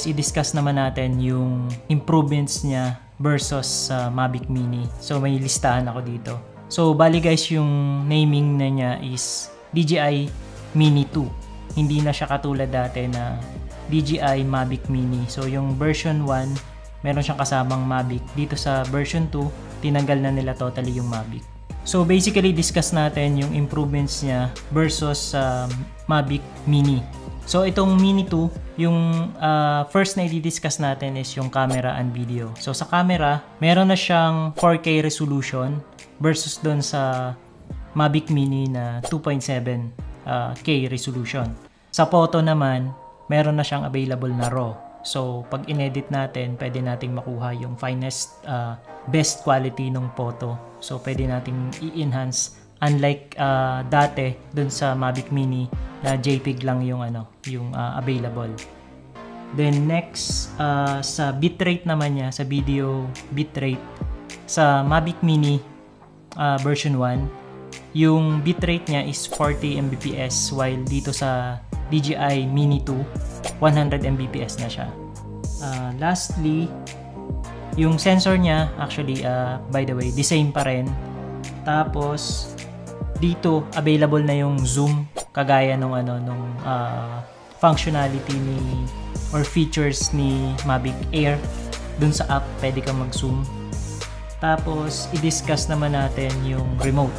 I-discuss naman natin yung improvements niya versus sa Mavic Mini. So may listahan ako dito. So bali guys, yung naming na niya is DJI Mini 2. Hindi na siya katulad dati na DJI Mavic Mini. So yung version 1, meron siyang kasamang Mavic. Dito sa version 2, tinanggal na nila totally yung Mavic. So basically, discuss natin yung improvements niya versus Mavic Mini. So itong Mini 2, yung first na i-discuss natin is yung camera and video. So sa camera, meron na siyang 4K resolution versus doon sa Mavic Mini na 2.7K resolution. Sa photo naman, meron na siyang available na RAW. So pag inedit natin, pwede nating makuha yung finest, best quality ng photo. So pwede nating i-enhance, unlike dati dun sa Mavic Mini na JPEG lang yung available. Then next, sa bitrate naman niya, sa video bitrate, sa Mavic Mini version 1, yung bitrate niya is 40 Mbps, while dito sa DJI Mini 2, 100 Mbps na siya. Lastly, yung sensor niya, actually, by the way, the same pa rin. Tapos, dito, available na yung zoom, kagaya nung functionality or features ni Mavic Air. Dun sa app, pwede kang mag-zoom. Tapos, i-discuss naman natin yung remote.